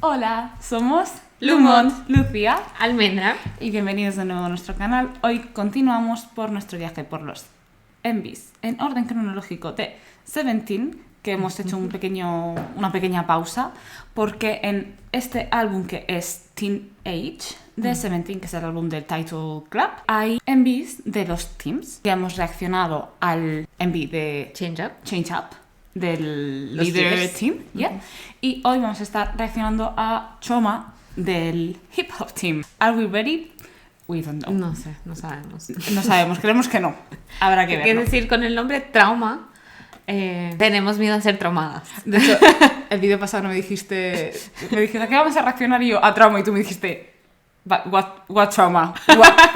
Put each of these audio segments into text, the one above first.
Hola, somos Lumont, Lucía Almendra. y bienvenidos de nuevo a nuestro canal. Hoy continuamos por nuestro viaje por los MVs en orden cronológico de Seventeen, que hemos hecho una pequeña pausa porque en este álbum que es Teen Age de Seventeen, que es el álbum del Title Club, hay MVs de los teams. Ya hemos reaccionado al MV de Change Up del Los líder líderes. team, ¿yeah? Y hoy vamos a estar reaccionando a Trauma del Hip Hop Team. Are we ready? We don't know. No sé, no sabemos. No sabemos, creemos que no. Habrá que Es verlo. decir, con el nombre Trauma, tenemos miedo a ser traumadas. De hecho, el vídeo pasado me dijiste, ¿a qué vamos a reaccionar? Y yo, a Trauma, y tú me dijiste, what trauma?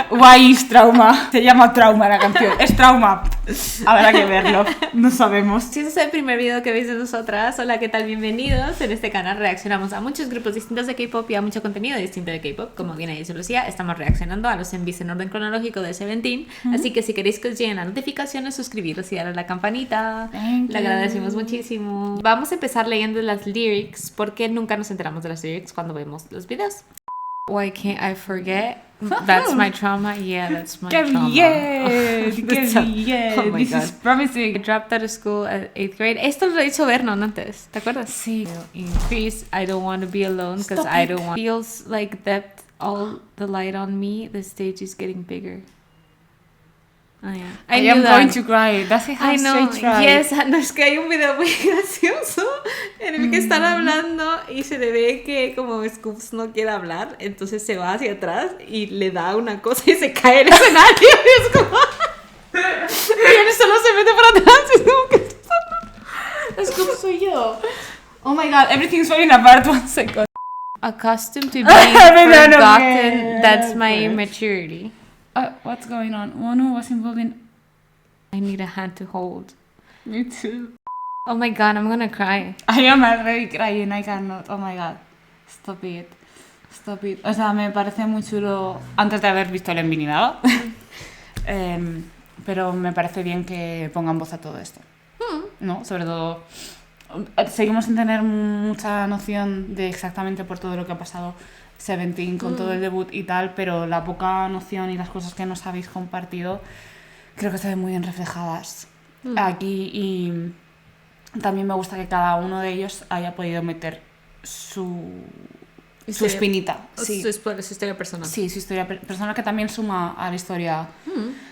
Why is trauma? Se llama Trauma la canción, es Trauma. Habrá que verlo, no sabemos. Si este es el primer video que veis de nosotras, hola, ¿qué tal? Bienvenidos. En este canal reaccionamos a muchos grupos distintos de K-pop y a mucho contenido distinto de K-pop. Como bien dice Lucía, estamos reaccionando a los MVs en orden cronológico de Seventeen. Así que si queréis que os lleguen las notificaciones, suscribiros y darle a la campanita. Thank Le you. agradecemos muchísimo. Vamos a empezar leyendo las lyrics porque nunca nos enteramos de las lyrics cuando vemos los videos. Why can't I forget? That's my trauma. Yeah, that's my ¡Qué trauma. bien! ¡Qué bien! Oh my This God. is promising. I dropped out of school at 8th grade. Esto lo hizo Vernon antes, ¿te acuerdas? Sí. Increase, I don't want to be alone because Stop I it. don't want. Feels like depth, all the light on me. The stage is getting bigger. Oh yeah. I knew am that. going to cry. Does he have I know, straight try? yes, no, es que hay un video muy gracioso en el que están hablando y se le ve que como Scoops no quiere hablar, entonces se va hacia atrás y le da una cosa y se cae el escenario y es como... y él solo se mete para atrás y es como que... Scoops soy yo. Oh my god, everything's falling apart. 1 second. Accustomed to being No, no, forgotten, that's my no. immaturity. What's going on? Wonu was involved in... I need a hand to hold. Me too. Oh my god, I'm gonna cry. I am already crying, I cannot. Oh my god. Stop it. Stop it. O sea, me parece muy chulo antes de haber visto el envío ni nada. Pero me parece bien que pongan voz a todo esto. ¿No? Sobre todo... Seguimos sin tener mucha noción de exactamente por todo lo que ha pasado Seventeen con todo el debut y tal, pero la poca noción y las cosas que nos habéis compartido creo que se ven muy bien reflejadas aquí, y también me gusta que cada uno de ellos haya podido meter su espinita. Sí. Su historia personal. Sí, su historia personal, que también suma a la historia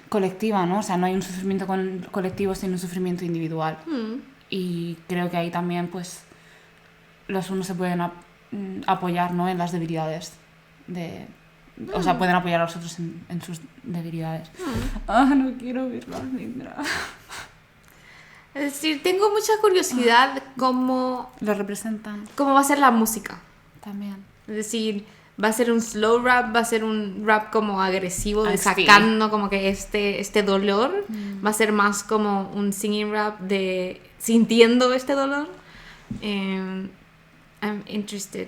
colectiva, ¿no? O sea, no hay un sufrimiento colectivo sin un sufrimiento individual. Y creo que ahí también, pues, los unos se pueden apoyar, ¿no? En las debilidades o sea, pueden apoyar a los otros en sus debilidades. No quiero verlo, Almendra. Es decir, tengo mucha curiosidad cómo Lo representan va a ser la música. también. Es decir, va a ser un slow rap, va a ser un rap como agresivo, de Sí. sacando como que este dolor. Va a ser más como un singing rap de sintiendo este dolor. I'm interested.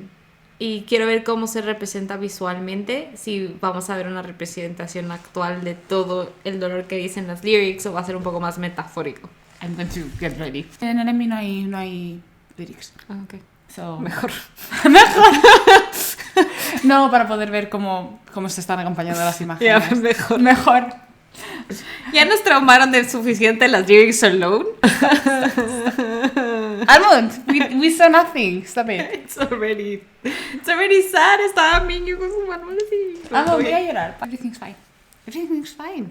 Y quiero ver cómo se representa visualmente, si vamos a ver una representación actual de todo el dolor que dicen las lyrics o va a ser un poco más metafórico. I'm going to get ready. En el envío no hay lyrics. Okay. So, Mejor. ¡Mejor! No, para poder ver cómo se están acompañando las imágenes. mejor. Mejor. Ya nos traumaron de suficiente las lyrics alone. Almond, we saw nothing. Stop it. It's already sad. Estaba niño con su mano así. Almond, voy a llorar. Everything's fine. Everything's fine.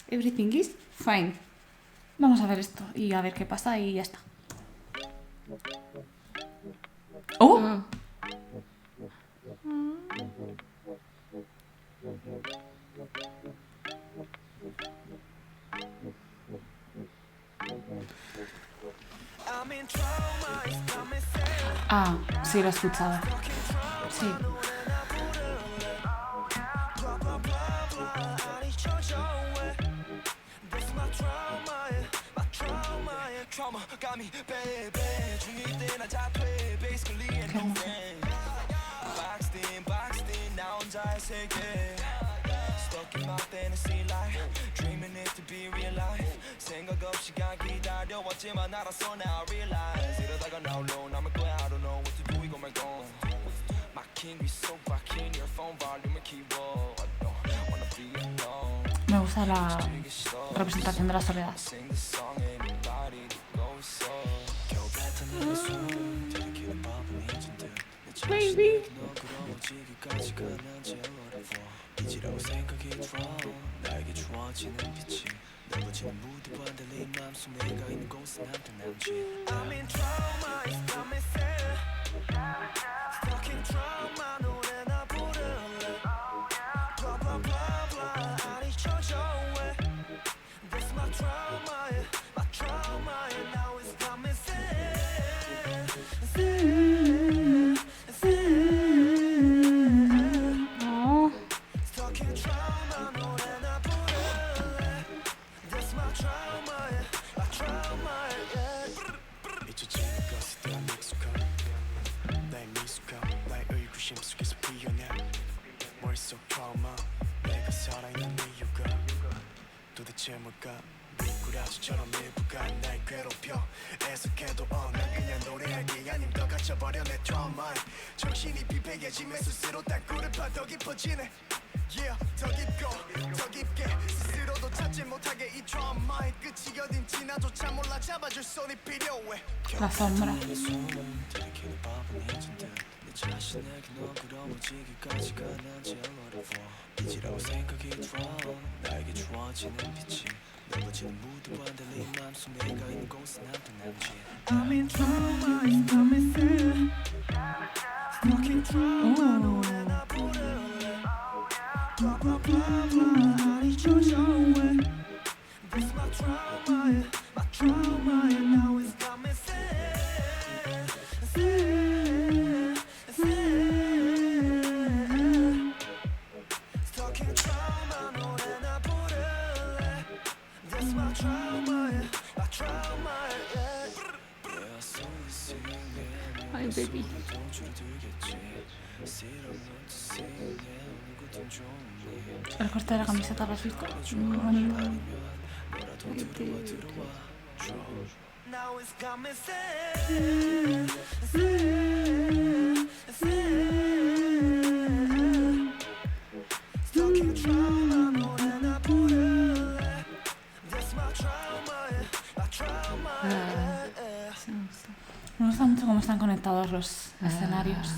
Everything is fine. Vamos a ver esto y a ver qué pasa y ya está. ¡Oh! Ah, sí, lo he escuchado. Sí. Qué hermoso. Me gusta la representación de la soledad. Baby. Oh. La sombra. Ay, baby. El corte de la camiseta, ¿lo has visto? Me gusta mucho cómo están conectados los escenarios.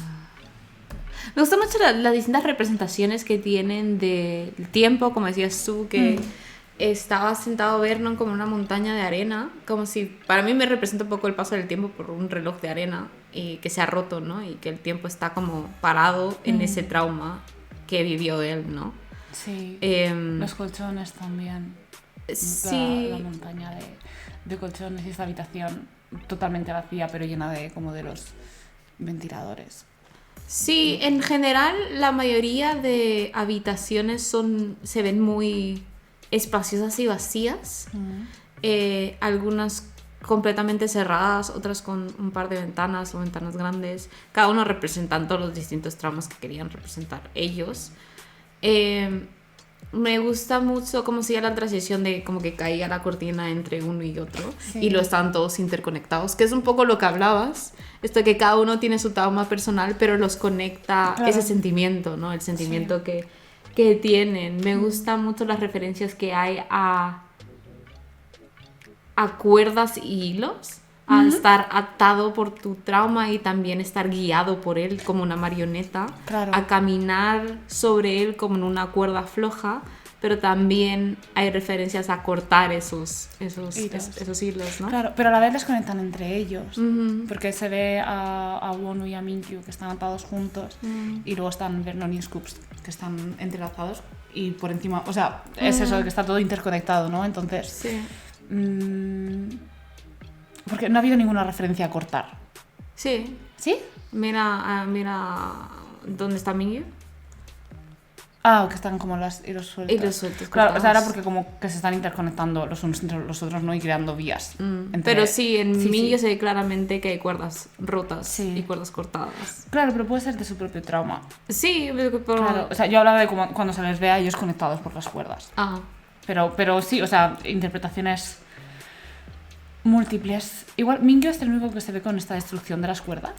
Me gustan mucho las distintas representaciones que tienen del tiempo, como decías tú, que estaba sentado Vernon como en una montaña de arena, como si, para mí me representa un poco el paso del tiempo por un reloj de arena y que se ha roto, ¿no? Y que el tiempo está como parado en ese trauma que vivió él, ¿no? Sí, los colchones también. Sí. La montaña de colchones y esta habitación totalmente vacía, pero llena de como de los ventiladores. Sí, en general la mayoría de habitaciones se ven muy espaciosas y vacías. Algunas completamente cerradas, otras con un par de ventanas o ventanas grandes, cada uno representando los distintos traumas que querían representar ellos. Me gusta mucho cómo sigue la transición de como que caía la cortina entre uno y otro, sí, y lo estaban todos interconectados, que es un poco lo que hablabas, esto de que cada uno tiene su trauma personal, pero los conecta, claro, ese sentimiento, ¿no? El sentimiento, sí, que tienen. Me gustan mucho las referencias que hay a cuerdas y hilos, a estar atado por tu trauma y también estar guiado por él como una marioneta, claro, a caminar sobre él como en una cuerda floja, pero también hay referencias a cortar esos hilos, ¿no? Claro, pero a la vez les conectan entre ellos, porque se ve a Wonu y a Minkyu que están atados juntos, y luego están Vernon y Scoops que están entrelazados y por encima, o sea, es eso de que está todo interconectado, ¿no? Entonces, sí. Porque no ha habido ninguna referencia a cortar. Sí. ¿Sí? Mira dónde está Minkyu. Ah, que están como los hilos sueltos. Hilos sueltos. Claro, o sea, era porque como que se están interconectando los unos entre los otros, ¿no? Y creando vías. Pero sí, en Minkyu se ve claramente que hay cuerdas rotas, sí, y cuerdas cortadas. Claro, pero puede ser de su propio trauma. Sí, pero... Claro, o sea, yo hablaba de cuando se les ve a ellos conectados por las cuerdas. Ah. Pero sí, o sea, interpretaciones múltiples. Igual, Minkyu es el único que se ve con esta destrucción de las cuerdas.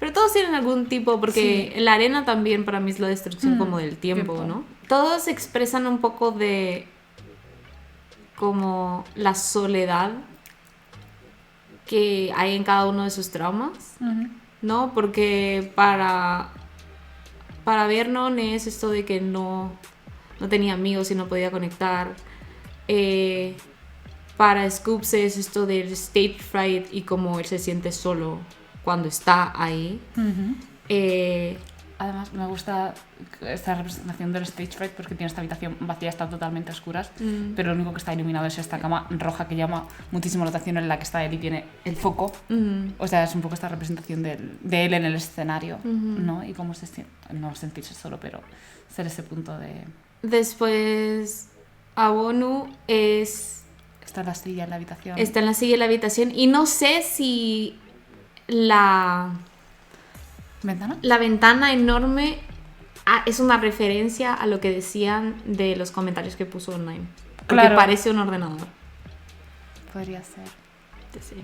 Pero todos tienen algún tipo, porque la arena también para mí es la destrucción como del tiempo, ¿no? Todos expresan un poco de como la soledad que hay en cada uno de sus traumas, ¿no? Porque para Vernon es esto de que no tenía amigos y no podía conectar. Para Scoops es esto del stage fright y cómo él se siente solo cuando está ahí. Además, me gusta esta representación del stage fright porque tiene esta habitación vacía, está totalmente a oscuras, pero lo único que está iluminado es esta cama roja que llama muchísimo la atención, en la que está él y tiene el foco. O sea, es un poco esta representación de él en el escenario, ¿no? Y cómo no sentirse solo, pero ser ese punto de... Después, Awonu está en la silla en la habitación. Está en la silla en la habitación y no sé si la ventana enorme es una referencia a lo que decían de los comentarios que puso online. Porque parece un ordenador. Podría ser. Sí.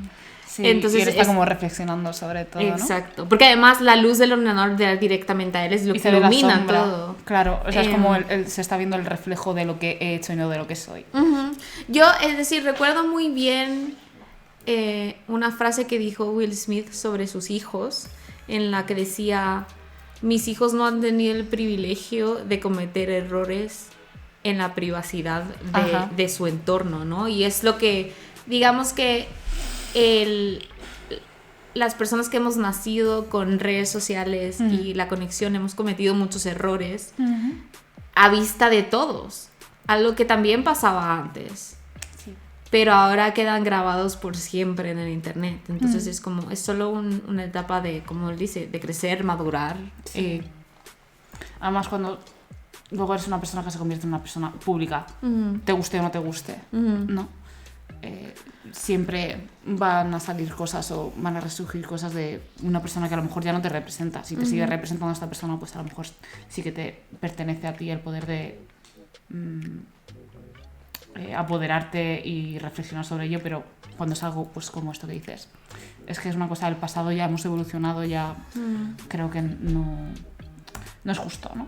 Sí, entonces y él está como reflexionando sobre todo, exacto, ¿no? Porque además la luz del ordenador da directamente a él, es lo que ilumina todo. Claro, o sea, es como él se está viendo el reflejo de lo que he hecho y no de lo que soy. Yo, es decir, recuerdo muy bien una frase que dijo Will Smith sobre sus hijos, en la que decía: mis hijos no han tenido el privilegio de cometer errores en la privacidad de su entorno, ¿no? Y es lo que, digamos que las personas que hemos nacido con redes sociales y la conexión hemos cometido muchos errores a vista de todos, algo que también pasaba antes, pero ahora quedan grabados por siempre en el internet. Entonces es como, es solo una etapa de, como él dice, de crecer, madurar. Además, cuando luego eres una persona que se convierte en una persona pública, te guste o no te guste, ¿no? Siempre van a salir cosas o van a resurgir cosas de una persona que a lo mejor ya no te representa. Si te sigue representando a esta persona, pues a lo mejor sí que te pertenece a ti el poder de apoderarte y reflexionar sobre ello, pero cuando es algo pues como esto que dices, es que es una cosa del pasado, ya hemos evolucionado, ya creo que no es justo, ¿no?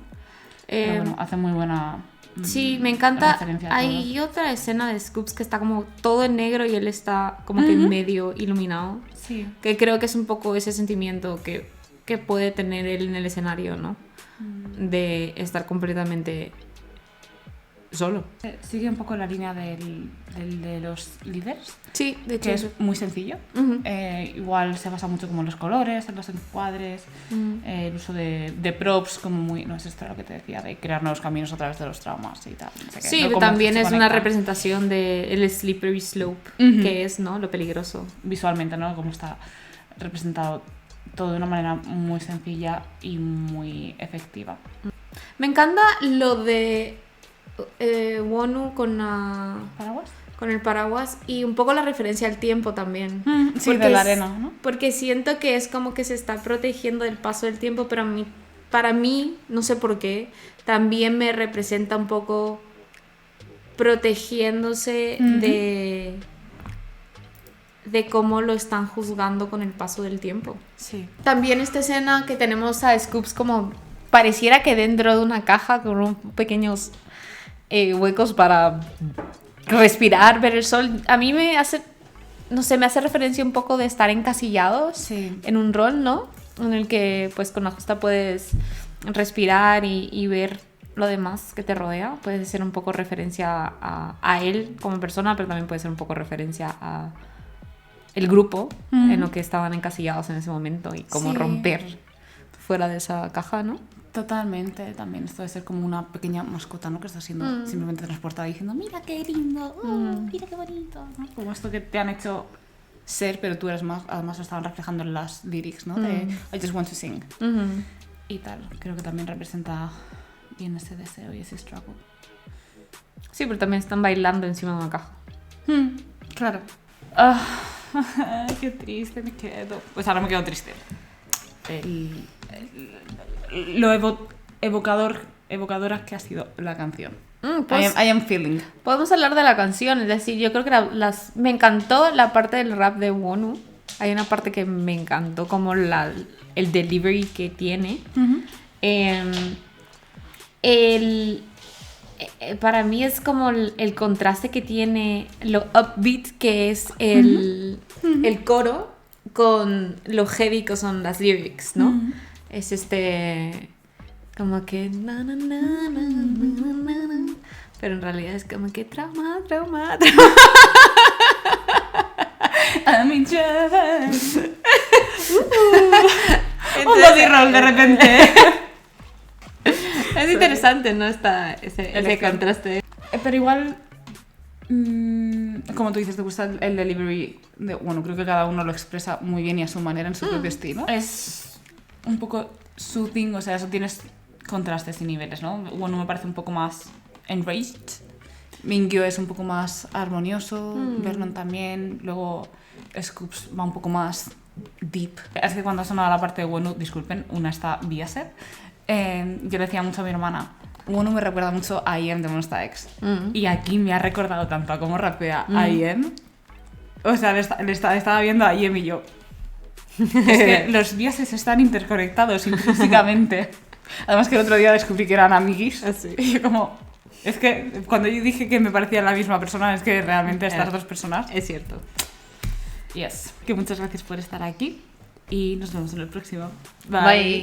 Pero bueno, hace muy buena... Sí, me encanta. Hay otra escena de Scoops que está como todo en negro y él está como que medio iluminado. Sí. Que creo que es un poco ese sentimiento que puede tener él en el escenario, ¿no? De estar completamente solo. Sigue un poco la línea de los líderes. Sí, de hecho. Que es muy sencillo. Igual se basa mucho como en los colores, en los encuadres, el uso de props, como muy... No es esto lo que te decía, de crear nuevos caminos a través de los traumas y tal. No sé qué, sí, ¿no? también es una representación del slippery slope, que es, ¿no? Lo peligroso. Visualmente, ¿no? Como está representado todo de una manera muy sencilla y muy efectiva. Me encanta lo de Wonu con el paraguas y un poco la referencia al tiempo también. Sí, de la arena, ¿no? Porque siento que es como que se está protegiendo del paso del tiempo, pero para mí, no sé por qué, también me representa un poco protegiéndose de cómo lo están juzgando con el paso del tiempo. Sí. También esta escena que tenemos a Scoops como pareciera que dentro de una caja con pequeños huecos para respirar, ver el sol. A mí me hace, no sé, me hace referencia un poco de estar encasillados en un rol, ¿no? En el que pues con la justa puedes respirar y ver lo demás que te rodea. Puede ser un poco referencia a él como persona, pero también puede ser un poco referencia a el grupo en lo que estaban encasillados en ese momento y cómo romper fuera de esa caja, ¿no? Totalmente, también esto de ser como una pequeña mascota, ¿no? Que está siendo simplemente transportada diciendo mira qué lindo, mira qué bonito, ¿no? Como esto que te han hecho ser, pero tú eres más, además lo estaban reflejando en las lyrics, ¿no? De I just want to sing y tal, creo que también representa bien ese deseo y ese struggle. Sí, pero también están bailando encima de una caja. Claro. Qué triste me quedo. Pues ahora me quedo triste. Lo evocadora que ha sido la canción. Pues, I am feeling. Podemos hablar de la canción, es decir, yo creo que me encantó la parte del rap de Wonu, Hay una parte que me encantó, como el delivery que tiene. Para mí es como el contraste que tiene, lo upbeat que es el coro con lo heavy que son las lyrics, ¿no? Es como que pero en realidad es como que trauma. I'm in trouble. Un body roll de repente. Es interesante, ¿no? Ese contraste. Pero igual, como tú dices, te gusta el delivery. Bueno, creo que cada uno lo expresa muy bien y a su manera, en su propio estilo. Es un poco soothing, o sea, eso tienes contrastes y niveles, ¿no? Bueno, me parece un poco más enraged. Mingyu es un poco más armonioso, Vernon también. Luego Scoops va un poco más deep. Es que cuando ha sonado la parte de Wonu, disculpen, una está Biaset. Yo le decía mucho a mi hermana, Wonu me recuerda mucho a IM de Monsta X. Y aquí me ha recordado tanto a cómo rapea IM. O sea, estaba viendo a IM y yo. Es que los Biases están interconectados intrínsecamente. Además que el otro día descubrí que eran amiguis. Así. Y yo como... Es que cuando yo dije que me parecían la misma persona, es que realmente estas dos personas... Es cierto. Yes. Que muchas gracias por estar aquí y nos vemos en el próximo. Bye.